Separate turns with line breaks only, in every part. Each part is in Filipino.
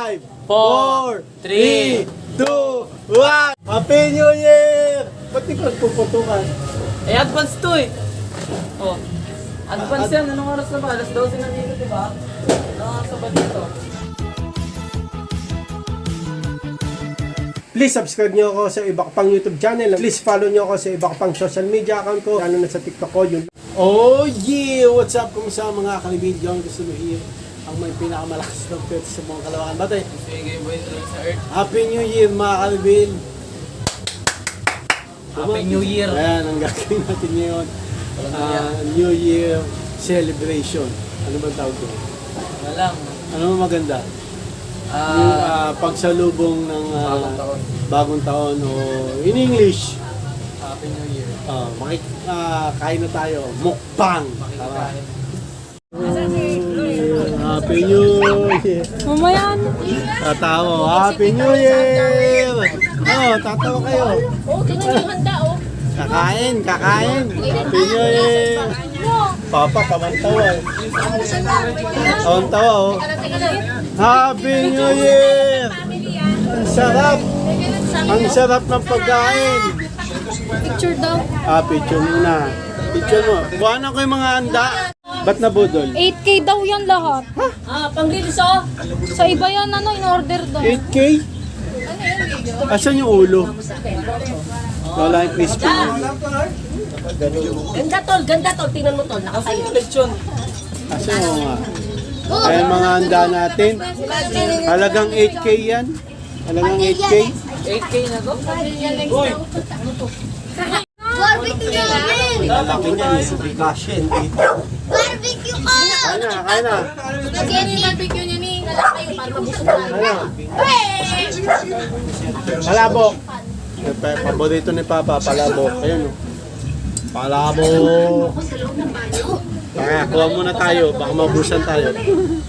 5, 4, 3, 2, 1. Happy New Year! Ba't di ko nagpuputukan?
Eh, advance to eh. Oh. Advance yan. Anong oras na ba? Alas 12 na dito, diba? Anong oras na ba dito?
Please subscribe nyo ako sa iba ko pang YouTube channel. Please follow nyo ako sa iba ko pang social media account ko. Lalo na sa TikTok ko. Yun. Oh yeah! What's up? Kumusta mga kalibidyo? Ang gusto mo here? Ang may pinakamalakas ng pwede sa mga kalawakan. Batay!
Sige, boy, sa Earth.
Happy New Year mga kalibid!
Happy New Year!
Ayan, ang gagawin natin ngayon. New Year celebration. Ano ba tawag ko?
Wala lang.
Ano ba maganda? Yung pagsalubong ng bagong taon o in English.
Happy New Year.
Kain na tayo. Mukbang. Tama.
Makikain.
Happy New Year.
Mamaya na.
Tatawa. Happy New Year. Oh, tatawa kayo.
Oh, tingnan yung handa, oh.
Kakain. Happy New Year. Papa, kamantawa eh. Kamantawa oh. Happy New Year. Ang sarap. Ang sarap ng pagkain.
Picture daw.
Picture muna. Picture mo. Buwanan ko yung mga handa. Ba't nabudol?
8K daw yan lahat. Pang-release, oh. Sa iba yan, in order daw.
8K? Asan yung ulo? Wala yung crispy.
Ganda tol, tingnan mo tol, nakasayo.
Lechon.
Asan mo nga? Kaya mga handa natin. Halagang 8K yan. Halagang 8K.
8K na to?
Barbecue namin!
Lalaki niya eh. Kashin dito.
Barbecue ka!
Kain na.
Spaghetti barbecue niya ni lalaki para mabusog na.
Palabok. Paborito ni Papa, palabok. Ayun o. Palabok. Kuha muna tayo, baka maubusan tayo.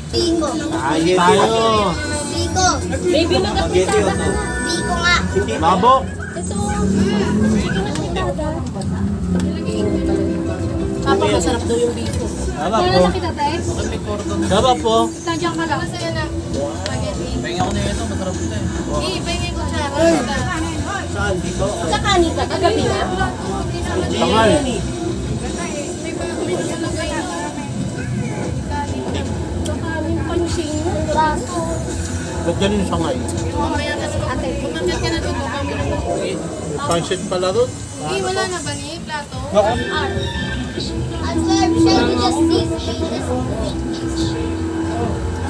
Biko.
Kain tayo.
Biko. Baby, magkakita ka. Biko nga.
Labok.
Papa, masarap daw yung biko.
Tama po. Tama po.
Nandiyan ka lang.
Pahinga ko na ito, masarap ito eh.
Saan? Dito?
Kakani ka, kagabi na.
Tangal.
Kakanin pansing. Braso.
Ba't ganun sangay?
Ate, kumagat ka na doon.
Pansit pala ron?
Wala na ba ni plato?
Ako.
At serve siya to just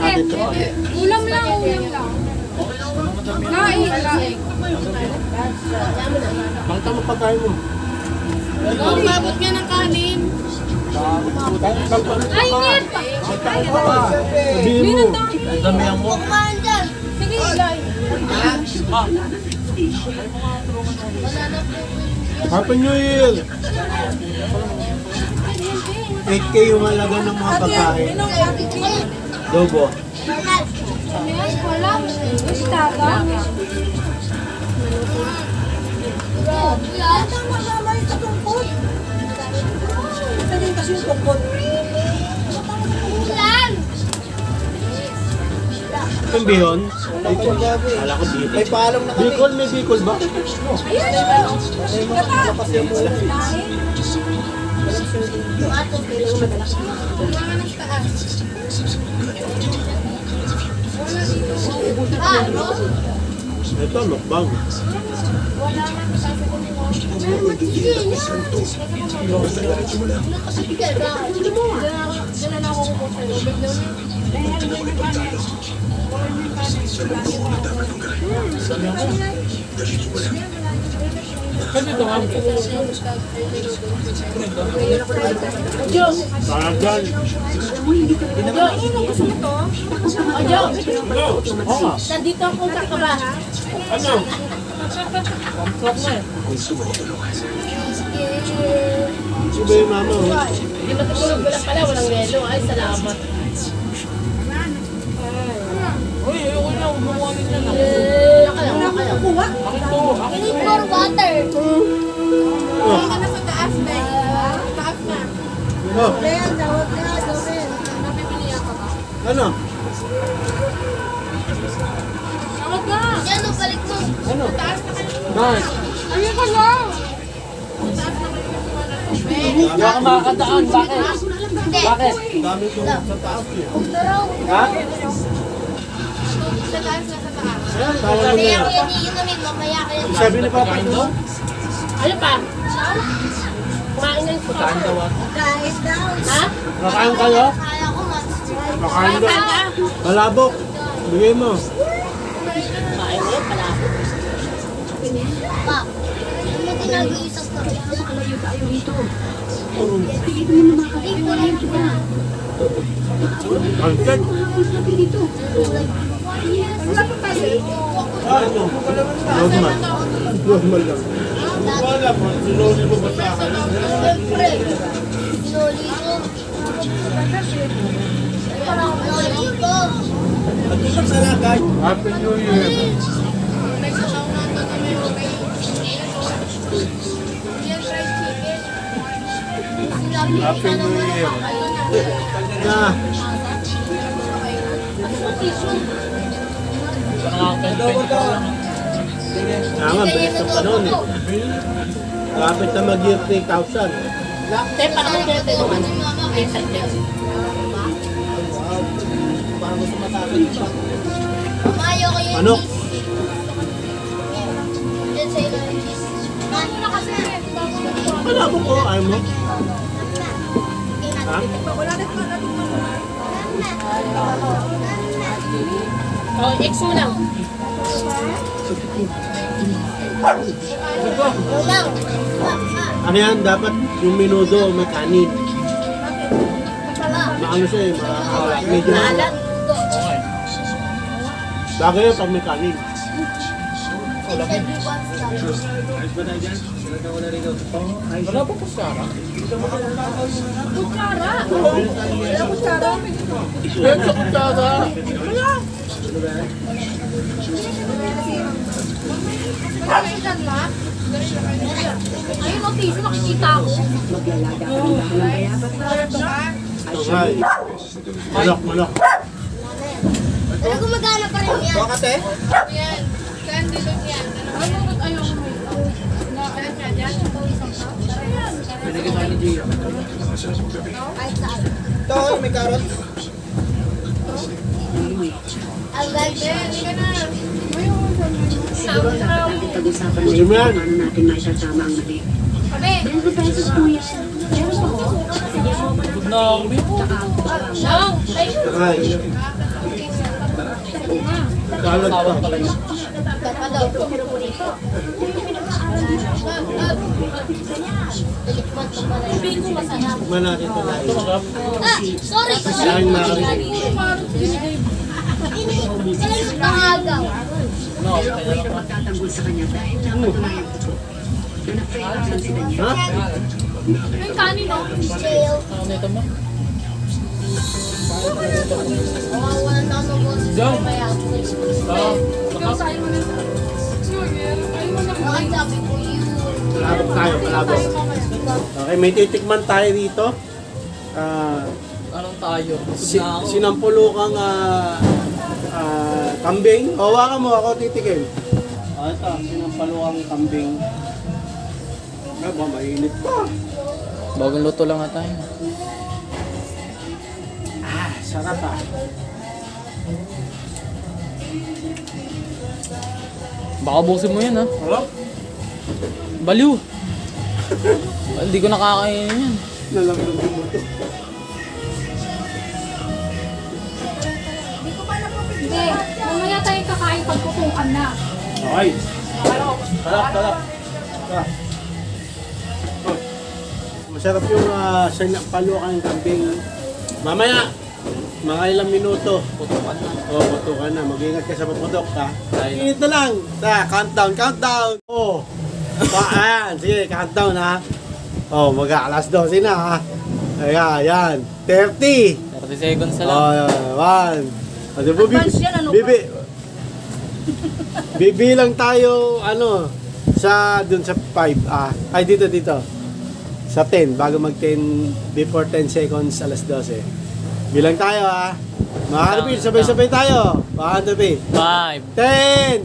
Dito pa.
Ulam lang. Laing.
Bakit ang mapagkain mo?
Umabot nga ng kanin.
Ay, net!
Sabihin mo.
Damihan mo.
Kumain dyan.
Sige, Lai.
Happy New Year! 8K yung halaga ng mga pagkain. Dobo.
Wala. Estada.
Yung bihon? Wala ko bihon. May paalong na kami. Bicol, may Bicol ba? Ito, mukbang. Parang dyan.
Nandito ako kakaba.
Ano? Iba yung mama mo.
Hindi matutulog wala pala, walang yelo. Ay, salamat.
Uy, ayoko na. Umuwanin na na.
Nakalang. We need more water.
Oh.
Ka na sa taas, Day. Taas na.
Oh.
Ayan, dawag na, gawin. Nabibili ako.
Ano? Ano?
Nice.
Ayun ka lang.
Hindi ako makakadaan. Bakit? Bakit?
Dami ko sa taas eh.
Ha?
Sa taas na sa taas.
Ayan, tawag mo na
Kaya
yan.
ko yan iinumin, mamaya ko yan.
Sabi ni Papa ko,
Ano pa? Kumain na yung puto.
Kain daw ako.
Guys, down. Ha?
nakain kayo?
Kaya ko mas.
Nakain daw. Malabok. Bigay mo.
Kumain mo yun pala. Pa, ano mo tinag-iisang to? Makalayo tayo dito.
Pansit. Ah, ito. Normal. Normal lang. Wala mo. Sinuli mo ba sa akin?
Siyempre. Sinuli ko. Sinuli ko.
Happy New Year. Happy New Year. Na. Tama, bilis ng panahon eh. Lapit na mag-year 3,000.
Te, paano mo kaya tayo naman? Ay, saglit. Mamayo ko yung
Manok.
cheese. Yan sa ilalim cheese. Ano na kasi?
Wala mo ko, ayaw mo. Ha?
Oh, X mo lang. Yung lang.
Ano yan? Dapat yung minudo may kanin. Maano siya eh, medyo
Nalan ko.
bagay yun pag may kanin.
Wala ba po Sarah? Yan sa kutsara.
Ayun, o, tiso, nakikita ako.
Okay. Manok, manok.
Pero gumagana pa rin yan.
Bakate?
Kahit saan.
Ito, may carrot.
Ang ganda.
Pag-usapan
Gusto mo yan?
paano natin maisasama ang mali. 20 pesos po yan.
Good na ako.
Okay. Carrot pa.
Tawag pala yun.
Tapa daw. Tikman ko pala.
Tikman natin ito na.
Ah, sorry.
Dahil makarinig.
Kailan yung pangagaw?
No, kaya lang pa.
Tatanggol sa kanya dahil napatunayan ko po na nag-fail lang si Daniel.
Ha?
Yung kanin, o.
Chill.
Ano nito mo?
Wala na ako mag-boss.
Diyan.
Kaya ako
Ah,
Sa'yo mo na. Ayun mo na.
bakit sabi ko yun?
Malabok tayo, malabok. Okay, may titikman tayo dito.
anong tayo?
Si,
Busog na ako.
sinampulukang kambing. Hawakan mo, ako titikim. Ito, sinampulukang kambing. Ba, mainit pa.
Bagong luto lang ata yun.
Sarap ah.
Baka busin mo yan ha.
Sarap.
Baliw. Hindi ko nakakainin yan.
Nalamdag mo ito.
Hindi. Mamaya tayo kakain pagkukukan na.
Okay. Sarap, sarap. Sarap. Oh. Masarap yung sinampulukang kambing. Mamaya, mga ilang minuto.
Putukan na.
Oh, putukan na. Mag-ingat ka sa paputok, ha?
Dahil-
Init na lang. Countdown, countdown. Oh. Ayan, sige, countdown, ha? Oh, mag-alas 12 na, ha? Ayan, ayan. 30.
30 seconds na lang.
Oh, 1. Ano po, bibilang tayo, sa, dun sa 5, ay, dito. Sa 10, bago mag-10, before 10 seconds, alas 12. Bilang tayo, ha? Mga kapatid, sabay-sabay tayo. Mga kapatid.
5,
10,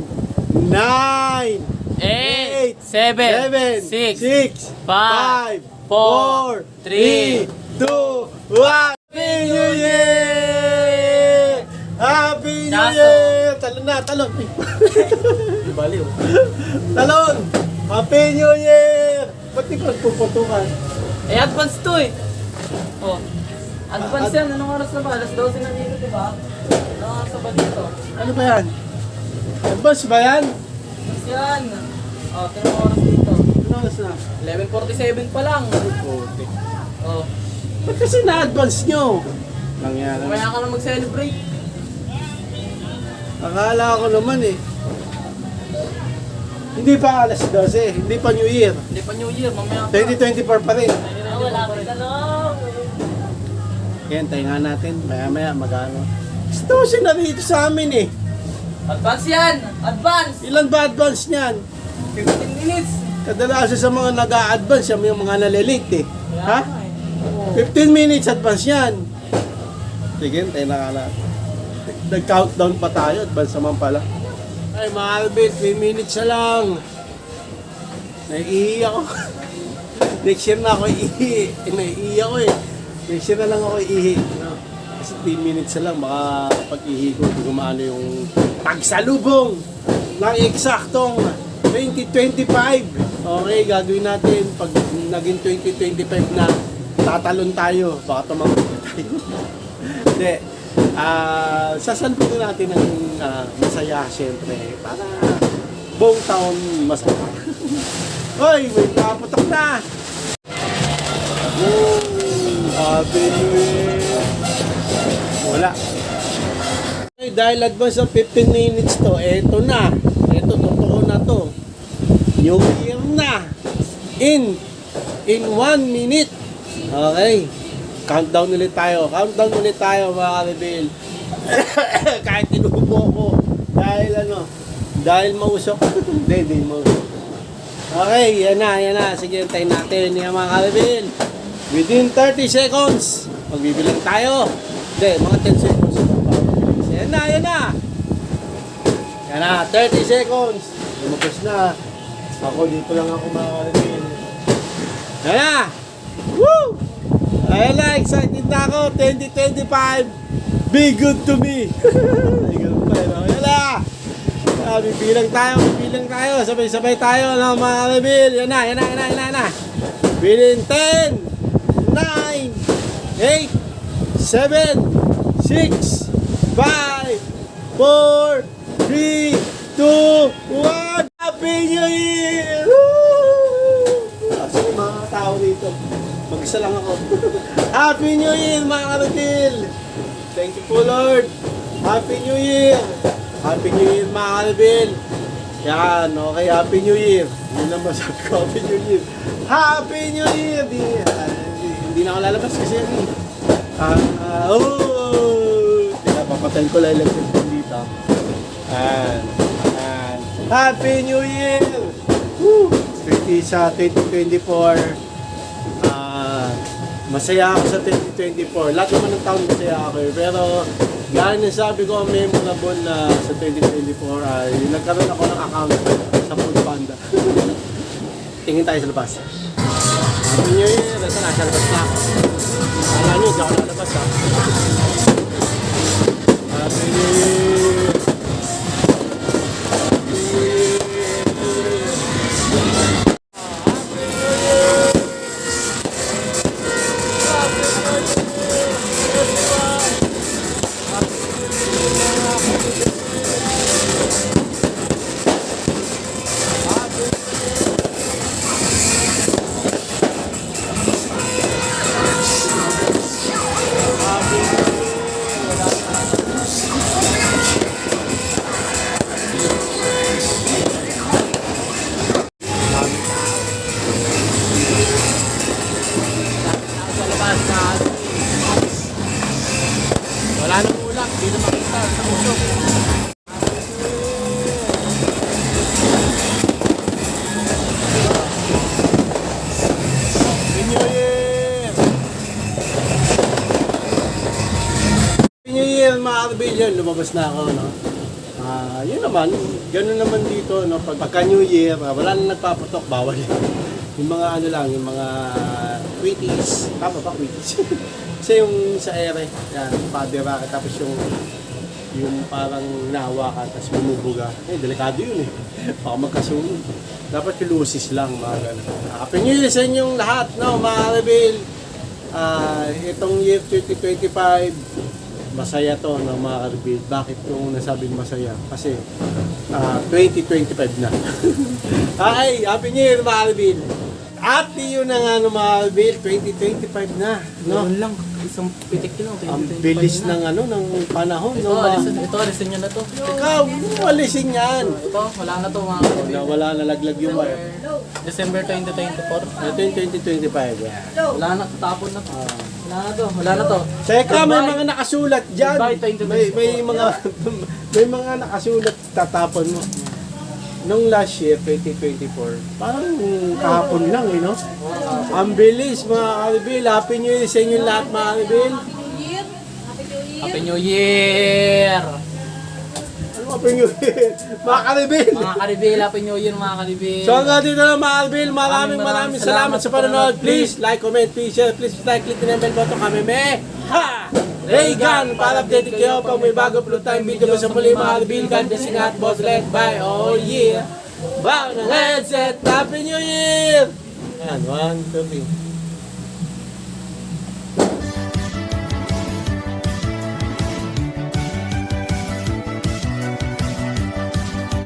9, 9,
8,
7,
6,
6,
5,
5, 4, 3, 2, 1. Happy New Year! Happy New
Yaso.
Year! Talon na, talon.
Di baliw.
Talon! Happy New Year! Ba't di ko nagpuputukan?
Eh, advance to eh. Oh. Advance yan. Anong oras na ba? Alas 12 na dito, di ba? Anong oras na ba dito?
Ano ba yan? Advance ba yan?
Advance yan. Oh, tingnan mo oras dito.
Ano oras na?
11:47 pa lang.
Puti.
Oh.
Ba't kasi na-advance nyo? Nangyari.
Mamaya ka lang mag-celebrate.
Akala ko naman eh. Hindi pa alas 12, hindi pa New Year.
Hindi pa New Year, mamaya pa.
2024 pa rin.
Wala pa rin.
Yan, tayo nga natin. Maya-maya mag-ano. 12 na rito sa amin eh.
Advance yan! Advance!
Ilan ba advance niyan?
15 minutes!
Kadalasan sa mga nag-a-advance, yung mga nalilate eh. Ha?
Oo.
15 minutes advance yan. Sige, tayo na ka natin. Nag-countdown pa tayo, advance naman pala. Ay, mga Albert, 3 minutes na lang. Naiihi ako. Next year na ako iihi. Naiihi ako eh. Next year na lang ako iihi. No? Kasi 3 minutes na lang, baka pag-ihi ko, hindi gumaano yung pagsalubong ng eksaktong 2025. Okay, gagawin natin. Pag naging 2025 na, tatalon tayo. Baka tumawag tayo. Hindi. Sasalubungin natin ng masaya, syempre. Para buong taon masaya. Hoy, may nakaputok na! Oh, Happy New Year! Wala. Okay, dahil advance of 15 minutes to, eto na. Eto, totoo na to. New Year na. In 1 minute. Okay. Countdown ulit tayo. Countdown ulit tayo, mga ka-reveal. Kahit tinubo ko. Dahil dahil mausok. Hindi mausok. Okay, yan na. Sige, tayo natin yung mga ka-reveal. Within 30 seconds, magbibilang tayo. Hindi, mga 10 seconds. Yan na. Yan na, 30 seconds. Lumabas na. Ako, dito lang ako mga ka-reveal. Yan na. Woo! Ayan na, excited na ako. 2025, be good to me. Ayan na. Bibilang tayo. Sabay-sabay tayo ng mga reveal. Yan na. Bilin 10, 9, 8, 7, 6, 5, 4, 3, 2, 1. Happy New Year! Woo! Kasi yung mga tao dito. Mag-isa lang ako. Happy New Year, mga ka-reveal! Thank you po, Lord. Happy New Year! Happy New Year, mga ka-reveal! Yan, okay, Happy New Year. Yun lang masabi ko, Happy New Year. Happy New Year! Hindi na ako lalabas kasi yan eh. Teka, papatayin ko lang electric fan dito. Happy New Year! Woo! Sa 2024, masaya ako sa 2024. Lahat naman ng taon masaya ako eh. Pero gaya na sabi ko, ang memorable na sa 2024 ay nagkaroon ako ng account sa Food Panda. Tingin tayo sa labas. Happy New Year! Ito nasa labas na ako. Kala nyo, di ako lalabas ha. Happy New Year! Wala nang ulap, hindi na makita sa usok. Happy New Year! Happy New Year, mga ka-reveal. Lumabas na ako, no? Yun naman, gano'n naman dito, no? Pagka New Year, wala nang nagpapatok, bawal yan. Yung mga ano lang, yung mga quickies. Tama ba, quickies? Kasi yung sa ere, yan, padera ka, tapos yung parang nahawakan, tapos bumubuga. Delikado yun eh. Baka magkasunod. Dapat yung lucis lang, mga gano'n. Happy New Year sa inyong lahat, no, mga Rebel. Itong year 2025, masaya to, no, mga Rebel. Bakit kung nasabing masaya? Kasi 2025 na. Ay, Happy New Year, mga Rebel. At yun na nga, no, mga Rebel, 2025 na, no?
Noon lang, isang pitik lang.
Ang bilis ng ano ng panahon,
Ito,
no?
alisin nyo na to.
Ikaw, alisin yan.
Ito, wala na to mga
Wala na laglag yung wire.
December 2024.
Ito yung 2025.
Wala na, tapon na to. Wala na to, wala na to.
Seka, may mga nakasulat dyan.
Goodbye, 2024.
May mga may mga nakasulat tatapon mo. Nung last year, 2024, parang kahapon lang, no? Ang bilis, mga Karibel. Happy New Year sa inyo lahat, mga Karibel.
Happy New Year!
Ano Happy New Year? Mga Karibel.
Mga Karibel, Happy New Year mga Karibel.
So hanggang dito na, mga Karibel. Maraming salamat sa panonood. Please like, comment, please share, please like, click the bell button. Kami may ha! Reagan, para updated kayo pag may bago upload tayong video sa muli, mga Karibel. God bless you at boss led by oh yeah. Bago ng headset. Happy New Year! Ayan, 1, 2, 3.